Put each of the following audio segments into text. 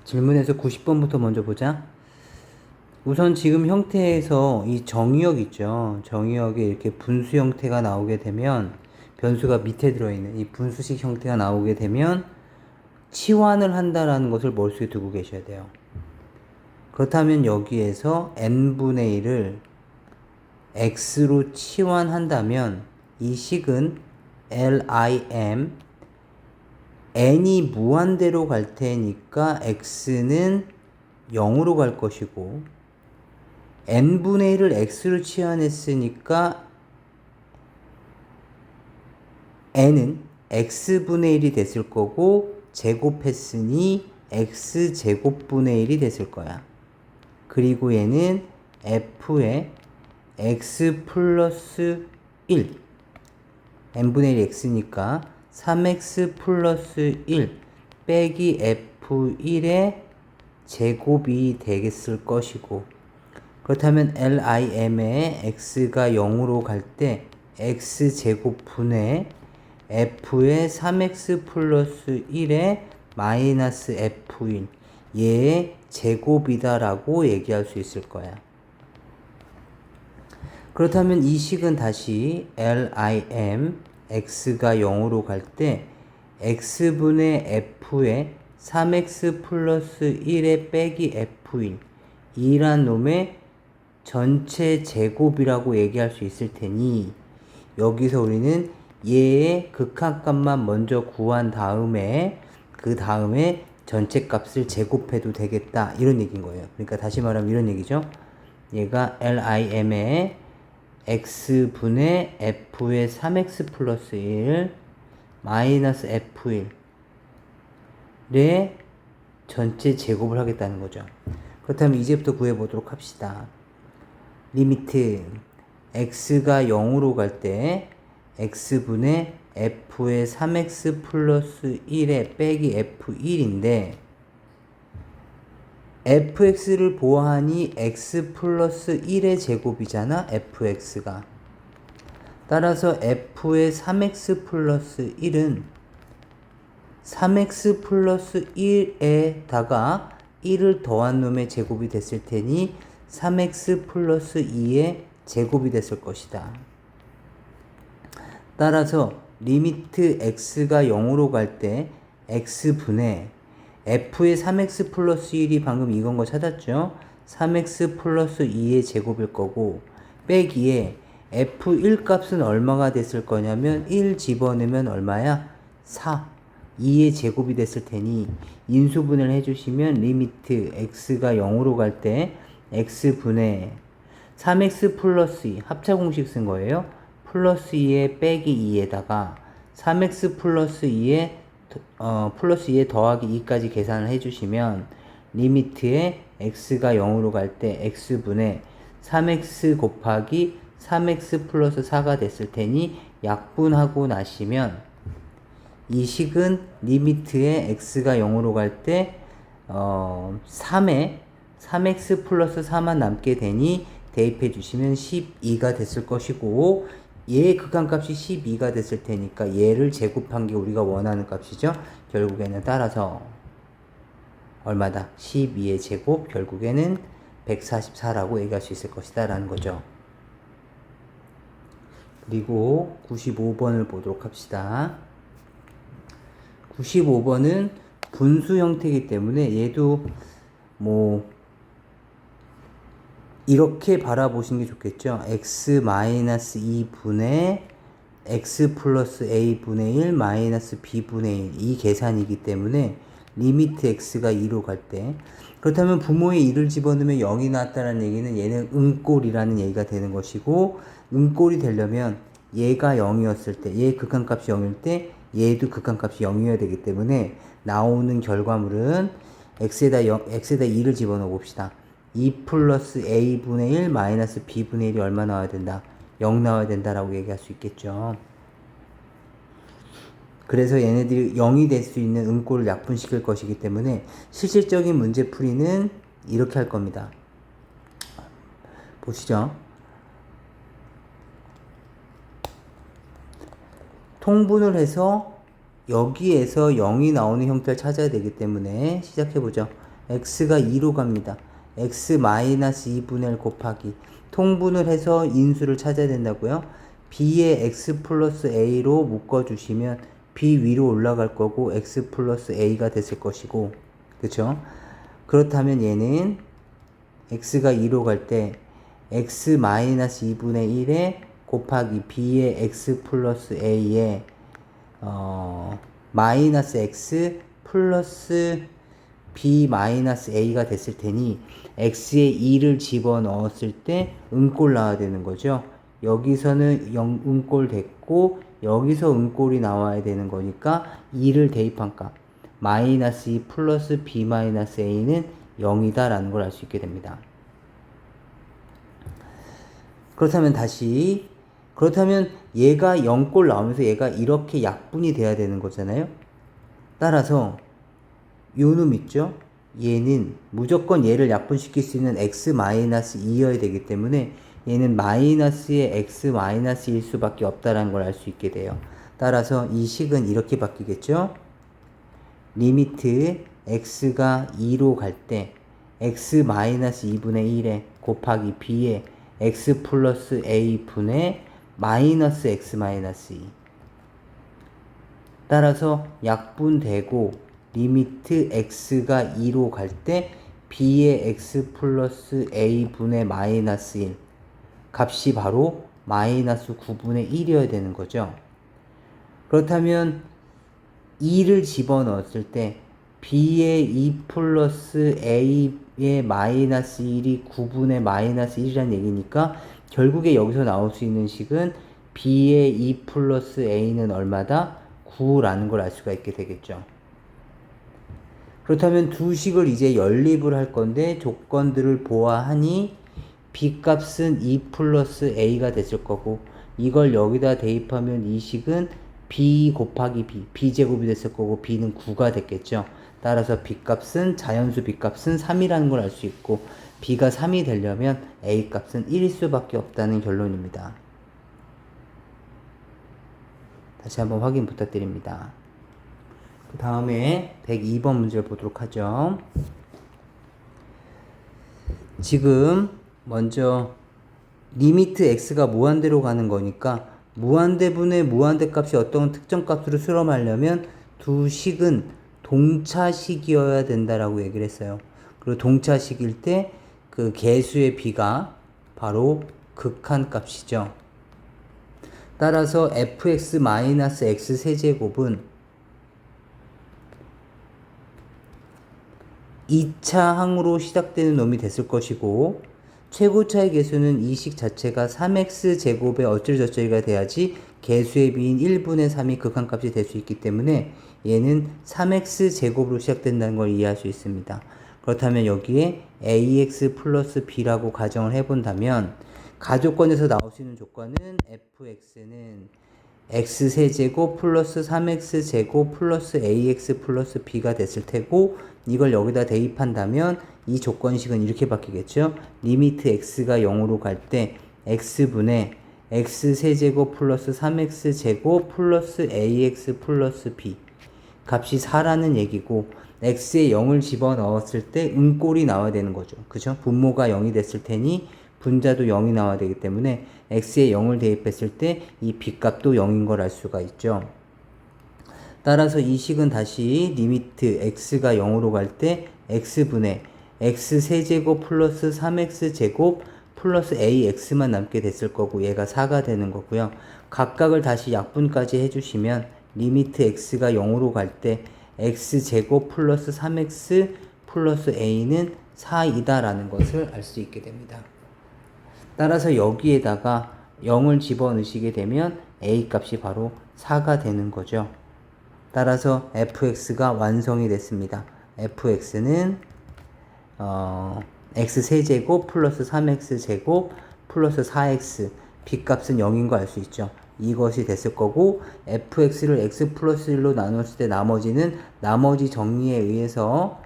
질문에서 90번부터 먼저 보자. 우선 지금 형태에서 이 정의역 있죠. 정의역에 이렇게 분수 형태가 나오게 되면, 변수가 밑에 들어있는 이 분수식 형태가 나오게 되면 치환을 한다라는 것을 머릿속에 두고 계셔야 돼요. 그렇다면 여기에서 n분의 1을 x로 치환한다면 이 식은 lim n이 무한대로 갈 테니까 x는 0으로 갈 것이고, n분의 1을 x로 치환했으니까 n은 x분의 1이 됐을 거고, 제곱했으니 x제곱분의 1이 됐을 거야. 그리고 얘는 f의 x 플러스 1, n분의 1이 x니까 3x 플러스 1 빼기 f1의 제곱이 되겠을 것이고, 그렇다면 lim의 x가 0으로 갈 때 x제곱분의 f의 3x 플러스 1의 마이너스 f1, 얘의 제곱이다 라고 얘기할 수 있을 거야. 그렇다면 이 식은 다시 lim x가 0으로 갈 때 x분의 f의 3x 플러스 1의 빼기 f1, 이란 놈의 전체 제곱이라고 얘기할 수 있을 테니, 여기서 우리는 얘의 극한값만 먼저 구한 다음에 그 다음에 전체 값을 제곱해도 되겠다, 이런 얘기인 거예요. 그러니까 다시 말하면 이런 얘기죠. 얘가 lim의 x분의 f의 3x 플러스 1 마이너스 f1의 전체 제곱을 하겠다는 거죠. 그렇다면 이제부터 구해보도록 합시다. 리미트 x가 0으로 갈 때 x분의 f의 3x 플러스 1의 빼기 f1인데, fx를 보아하니 x 플러스 1의 제곱이잖아, fx가. 따라서 f의 3x 플러스 1은 3x 플러스 1에다가 1을 더한 놈의 제곱이 됐을 테니 3x 플러스 2의 제곱이 됐을 것이다. 따라서 리미트 x가 0으로 갈 때 x분의 f의 3x 플러스 1이 방금 이건 거 찾았죠? 3x 플러스 2의 제곱일 거고, 빼기에 f1 값은 얼마가 됐을 거냐면 1 집어넣으면 얼마야? 4. 2의 제곱이 됐을 테니 인수분해를 해주시면 리미트 x가 0으로 갈 때 x분의 3x 플러스 2, 합차공식 쓴 거예요. 플러스 2에 빼기 2에다가 3x 플러스 2에 플러스 2에 더하기 2까지 계산을 해주시면 리미트에 x가 0으로 갈 때 x분의 3x 곱하기 3x 플러스 4가 됐을 테니 약분하고 나시면 이 식은 리미트에 x가 0으로 갈 때 3에 3x 플러스 4만 남게 되니 대입해 주시면 12가 됐을 것이고, 얘의 극한값이 12가 됐을 테니까 얘를 제곱한 게 우리가 원하는 값이죠. 결국에는 따라서 얼마다? 12의 제곱, 결국에는 144라고 얘기할 수 있을 것이다 라는 거죠. 그리고 95번을 보도록 합시다. 95번은 분수 형태이기 때문에 얘도 뭐 이렇게 바라보시는 게 좋겠죠. x-2분의 x 플러스 a분의 1 마이너스 b분의 1, 이 계산이기 때문에 리미트 x가 2로 갈 때, 그렇다면 부모의 2를 집어넣으면 0이 나왔다는 얘기는 얘는 음꼴이라는 얘기가 되는 것이고, 음꼴이 되려면 얘가 0이었을 때, 얘의 극한값이 0일 때 얘도 극한값이 0이어야 되기 때문에 나오는 결과물은 x에다 2를 집어넣어 봅시다. 2 플러스 a분의 1 마이너스 b분의 1이 얼마 나와야 된다? 0 나와야 된다라고 얘기할 수 있겠죠. 그래서 얘네들이 0이 될 수 있는 음꼴을 약분시킬 것이기 때문에 실질적인 문제풀이는 이렇게 할 겁니다. 보시죠. 통분을 해서 여기에서 0이 나오는 형태를 찾아야 되기 때문에 시작해보죠. x가 2로 갑니다. x-2분의 1 곱하기 통분을 해서 인수를 찾아야 된다고요. b의 x 플러스 a로 묶어주시면 b 위로 올라갈 거고 x 플러스 a가 됐을 것이고, 그쵸? 그렇다면 얘는 x가 2로 갈 때 x-2분의 1에 곱하기 b의 x 플러스 a에 마이너스 x 플러스 b 마이너스 a가 됐을 테니 x에 2를 집어넣었을 때 음꼴 나와야 되는 거죠. 여기서는 음꼴 됐고 여기서 음꼴이 나와야 되는 거니까 2를 대입한 값 마이너스 2 플러스 b 마이너스 a는 0이다 라는 걸 알 수 있게 됩니다. 그렇다면 얘가 0꼴 나오면서 얘가 이렇게 약분이 돼야 되는 거잖아요. 따라서 요 놈 있죠? 얘는 무조건 얘를 약분시킬 수 있는 x-2여야 되기 때문에 얘는 마이너스의 x-1일 수밖에 없다라는 걸 알 수 있게 돼요. 따라서 이 식은 이렇게 바뀌겠죠? 리미트 x가 2로 갈 때 x-2분의 1에 곱하기 b에 x 플러스 a 분의 마이너스 x 마이너스 2. 따라서 약분되고 리미트 x가 2로 갈 때 b의 x 플러스 a 분의 마이너스 1 값이 바로 마이너스 9분의 1이어야 되는 거죠. 그렇다면 2를 집어넣었을 때 b의 2 플러스 a의 마이너스 1이 9분의 마이너스 1이라는 얘기니까 결국에 여기서 나올 수 있는 식은 b의 2 플러스 a는 얼마다? 9라는 걸 알 수가 있게 되겠죠. 그렇다면 두 식을 이제 연립을 할 건데 조건들을 보아하니 b 값은 2 플러스 a가 됐을 거고 이걸 여기다 대입하면 이 식은 b 곱하기 b, b제곱이 됐을 거고 b는 9가 됐겠죠. 따라서 b 값은 자연수 b 값은 3이라는 걸 알 수 있고 b가 3이 되려면 a 값은 1일 수밖에 없다는 결론입니다. 다시 한번 확인 부탁드립니다. 그 다음에 102번 문제를 보도록 하죠. 지금 먼저 리미트 x가 무한대로 가는 거니까 무한대분의 무한대 값이 어떤 특정 값으로 수렴하려면 두 식은 동차식이어야 된다라고 얘기를 했어요. 그리고 동차식일 때 그 개수의 b가 바로 극한 값이죠. 따라서 fx-x 세제곱은 2차 항으로 시작되는 놈이 됐을 것이고 최고차의 개수는 이 식 자체가 3x제곱의 어쩔저쩔이가 돼야지 개수의 b인 1분의 3이 극한값이 될 수 있기 때문에 얘는 3x제곱으로 시작된다는 걸 이해할 수 있습니다. 그렇다면 여기에 ax 플러스 b라고 가정을 해본다면 가조건에서 나올 수 있는 조건은 fx는 x세제곱 플러스 3x제곱 플러스 ax 플러스 b가 됐을 테고 이걸 여기다 대입한다면 이 조건식은 이렇게 바뀌겠죠. 리미트 x가 0으로 갈 때 x분의 x세제곱 플러스 3x제곱 플러스 ax 플러스 b 값이 4라는 얘기고 x에 0을 집어넣었을 때 음꼴이 나와야 되는 거죠. 그죠? 분모가 0이 됐을 테니 분자도 0이 나와야 되기 때문에 x에 0을 대입했을 때 이 b값도 0인 걸 알 수가 있죠. 따라서 이 식은 다시 리미트 x가 0으로 갈 때 x분의 x세제곱 플러스 3x제곱 플러스 ax만 남게 됐을 거고 얘가 4가 되는 거고요. 각각을 다시 약분까지 해주시면 리미트 x가 0으로 갈 때 x제곱 플러스 3x 플러스 a는 4이다 라는 것을 알 수 있게 됩니다. 따라서 여기에다가 0을 집어넣으시게 되면 a 값이 바로 4가 되는 거죠. 따라서 fx가 완성이 됐습니다. fx는 x세제곱 플러스 3x제곱 플러스 4x b값은 0인 거 알 수 있죠. 이것이 됐을 거고 fx를 x 플러스 1로 나눴을 때 나머지는 나머지 정리에 의해서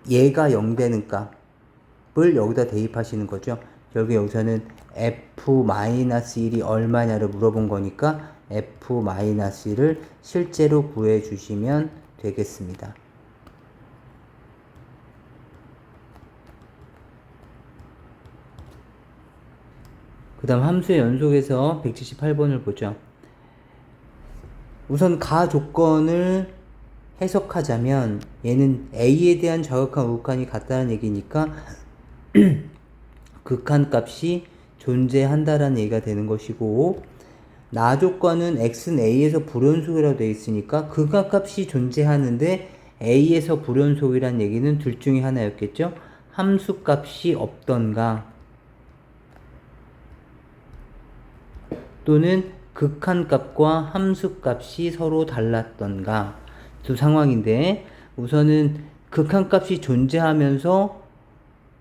얘가 0 되는 값을 여기다 대입하시는 거죠. 결국 여기서는 f-1이 얼마냐를 물어본 거니까 f-1을 실제로 구해 주시면 되겠습니다. 그 다음 함수의 연속에서 178번을 보죠. 우선 가 조건을 해석하자면 얘는 A에 대한 좌극한 우극한이 같다는 얘기니까 극한값이 존재한다라는 얘기가 되는 것이고, 나 조건은 x는 a에서 불연속이라고 되어 있으니까 극한값이 존재하는데 a에서 불연속이란 얘기는 둘 중에 하나였겠죠. 함수값이 없던가 또는 극한값과 함수값이 서로 달랐던가 두 상황인데, 우선은 극한값이 존재하면서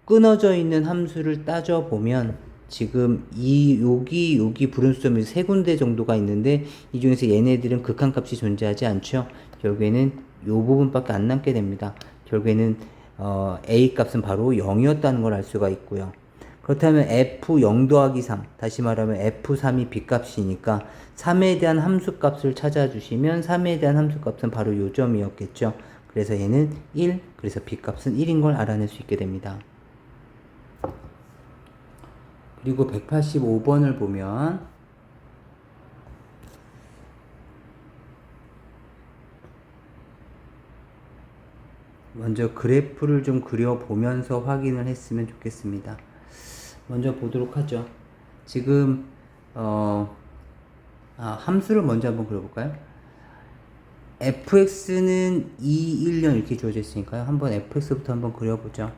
끊어져 있는 함수를 따져보면 지금 여기 불연수점이 세 군데 정도가 있는데 이 중에서 얘네들은 극한값이 존재하지 않죠. 결국에는 요 부분밖에 안 남게 됩니다. 결국에는 A 값은 바로 0이었다는 걸 알 수가 있고요. 그렇다면 F0 더하기 3, 다시 말하면 F3이 B값이니까 3에 대한 함수값을 찾아주시면 3에 대한 함수값은 바로 요 점이었겠죠. 그래서 얘는 1, 그래서 B값은 1인 걸 알아낼 수 있게 됩니다. 그리고 185번을 보면 먼저 그래프를 좀 그려보면서 확인을 했으면 좋겠습니다. 먼저 보도록 하죠. 지금 함수를 먼저 한번 그려볼까요? fx는 2, 1, 0 이렇게 주어져 있으니까요. 한번 fx부터 한번 그려보죠.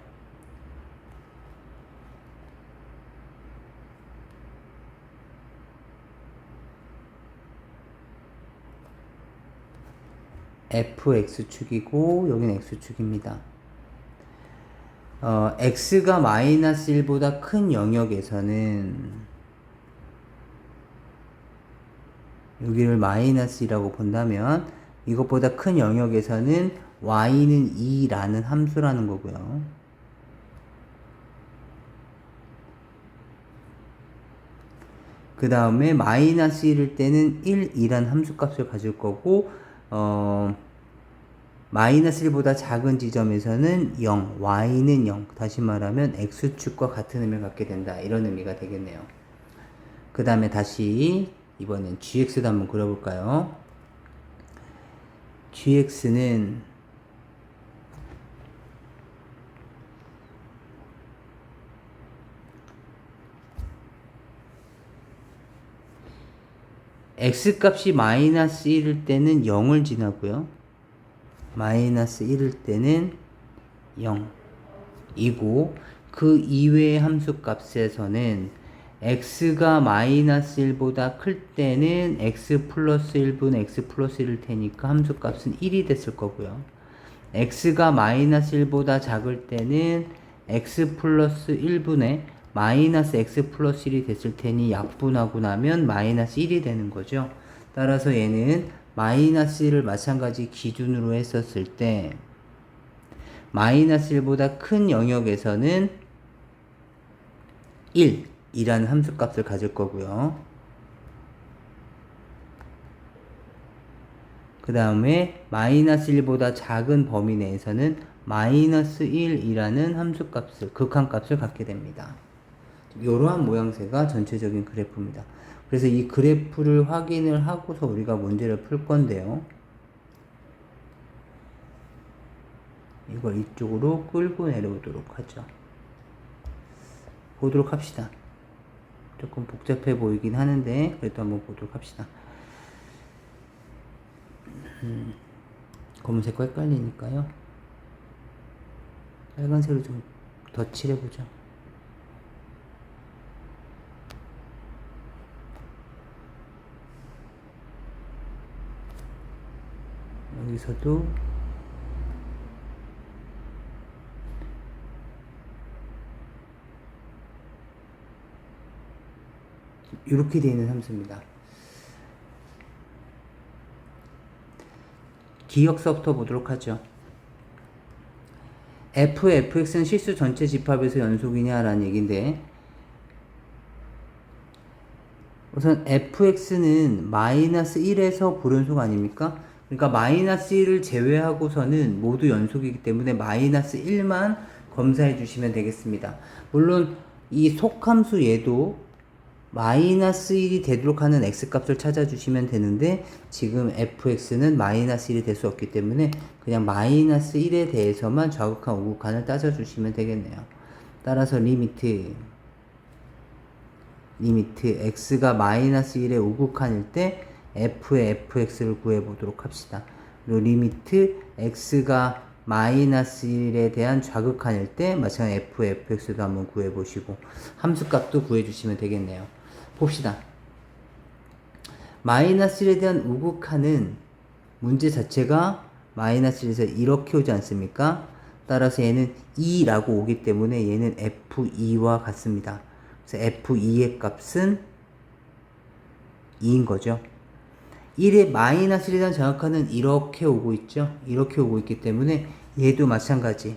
fx축이고 여기는 x축입니다. x가 마이너스 1보다 큰 영역에서는 여기를 마이너스 2라고 본다면 이것보다 큰 영역에서는 y는 2라는 함수라는 거고요. 그 다음에 마이너스 1일 때는 1, 2라는 함수값을 가질 거고 마이너스 1보다 작은 지점에서는 0, y는 0, 다시 말하면 x축과 같은 의미를 갖게 된다, 이런 의미가 되겠네요. 그 다음에 다시 이번엔 gx도 한번 그려볼까요? gx는 x값이 마이너스 1일 때는 0을 지나고요. 마이너스 1일 때는 0이고 그 이외의 함수값에서는 x가 마이너스 1보다 클 때는 x 플러스 1분 x 플러스 1일 테니까 함수값은 1이 됐을 거고요. x가 마이너스 1보다 작을 때는 x 플러스 1분의 마이너스 x 플러스 1이 됐을 테니 약분하고 나면 마이너스 1이 되는 거죠. 따라서 얘는 마이너스 1을 마찬가지 기준으로 했었을 때 마이너스 1보다 큰 영역에서는 1이라는 함수값을 가질 거고요. 그 다음에 마이너스 1보다 작은 범위 내에서는 마이너스 1이라는 함수값을, 극한값을 갖게 됩니다. 이러한 모양새가 전체적인 그래프입니다. 그래서 이 그래프를 확인을 하고서 우리가 문제를 풀 건데요. 이걸 이쪽으로 끌고 내려오도록 하죠. 보도록 합시다. 조금 복잡해 보이긴 하는데 그래도 한번 보도록 합시다. 검은색과 헷갈리니까요. 빨간색으로 좀 더 칠해보죠. 여기서도 이렇게 되어 있는 함수입니다. 기억서부터 보도록 하죠. fx는 실수 전체 집합에서 연속이냐 라는 얘기인데, 우선 fx는 마이너스 1에서 불연속 아닙니까? 그러니까 마이너스 1을 제외하고서는 모두 연속이기 때문에 마이너스 1만 검사해 주시면 되겠습니다. 물론 이 속함수 얘도 마이너스 1이 되도록 하는 x값을 찾아주시면 되는데 지금 fx는 마이너스 1이 될 수 없기 때문에 그냥 마이너스 1에 대해서만 좌극한 우극한을 따져주시면 되겠네요. 따라서 리미트 x가 마이너스 1의 우극한일 때 f의 fx를 구해보도록 합시다. 그리고 리미트 x가 마이너스 1에 대한 좌극한일 때 마찬가지로 f의 fx도 한번 구해보시고 함수값도 구해주시면 되겠네요. 봅시다. 마이너스 1에 대한 우극한은 문제 자체가 마이너스 1에서 이렇게 오지 않습니까? 따라서 얘는 2라고 오기 때문에 얘는 f2와 같습니다. 그래서 f2의 값은 2인 거죠. 1의 마이너스 1에 대한 정확한은 이렇게 오고 있죠. 이렇게 오고 있기 때문에 얘도 마찬가지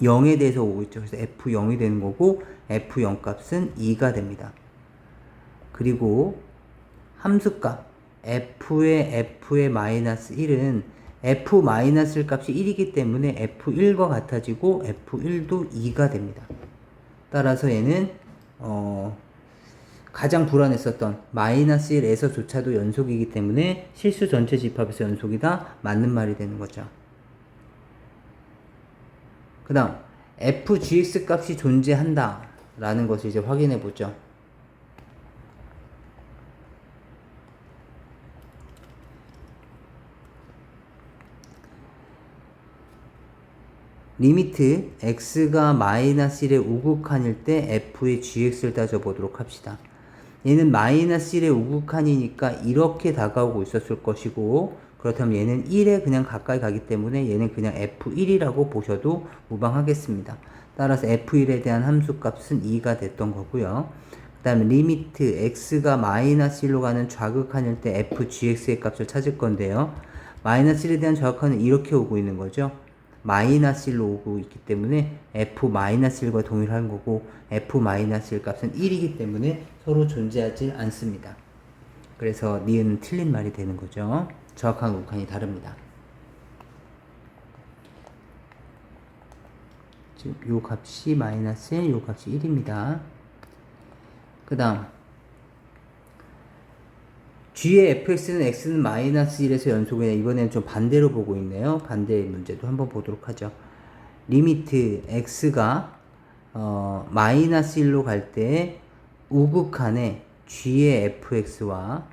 0에 대해서 오고 있죠. 그래서 f0이 되는 거고 f0 값은 2가 됩니다. 그리고 함수값 f의 마이너스 1은 f 마이너스 1 값이 1이기 때문에 f1과 같아지고 f1도 2가 됩니다. 따라서 얘는 가장 불안했었던 마이너스 1에서조차도 연속이기 때문에 실수 전체 집합에서 연속이다 맞는 말이 되는 거죠. 그 다음 fgx 값이 존재한다 라는 것을 이제 확인해 보죠. 리미트 x가 마이너스 1의 우극한일 때 f의 gx를 따져보도록 합시다. 얘는 마이너스 1의 우극한이니까 이렇게 다가오고 있었을 것이고 그렇다면 얘는 1에 그냥 가까이 가기 때문에 얘는 그냥 f1이라고 보셔도 무방하겠습니다. 따라서 f1에 대한 함수값은 2가 됐던 거고요. 그 다음에 리미트 x가 마이너스 1로 가는 좌극한일 때 fgx의 값을 찾을 건데요. 마이너스 1에 대한 좌극한은 이렇게 오고 있는 거죠. 마이너스 1로 오고 있기 때문에 f-1과 동일한 거고 f-1 값은 1이기 때문에 서로 존재하지 않습니다. 그래서 니은은 틀린 말이 되는 거죠. 정확한 우극한이 다릅니다. 지금 요 값이 마이너스 1, 요 값이 1입니다. 그 다음 g의 fx는 x는 마이너스 1에서 연속이냐 이번에는 좀 반대로 보고 있네요. 반대의 문제도 한번 보도록 하죠. 리미트 x가 마이너스 1로 갈 때 우극한에 g의 fx와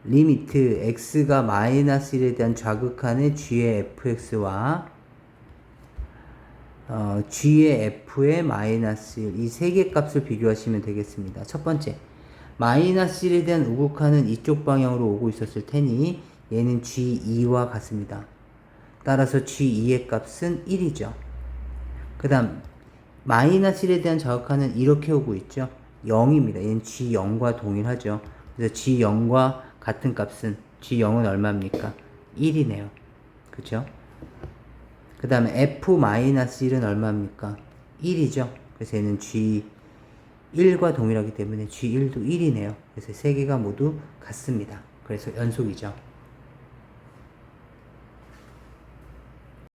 리미트 x가 마이너스 1에 대한 좌극한에 g의 fx와 g의 f의 마이너스 1 이 세 개 값을 비교하시면 되겠습니다. 첫 번째 마이너스 1에 대한 우극한은 이쪽 방향으로 오고 있었을 테니 얘는 G2와 같습니다. 따라서 G2의 값은 1이죠. 그 다음 마이너스 1에 대한 좌극한은 이렇게 오고 있죠. 0입니다. 얘는 G0과 동일하죠. 그래서 G0과 같은 값은 G0은 얼마입니까? 1이네요. 그쵸? 그 다음에 F-1은 얼마입니까? 1이죠. 그래서 얘는 G1과 동일하기 때문에 G1도 1이네요. 그래서 세 개가 모두 같습니다. 그래서 연속이죠.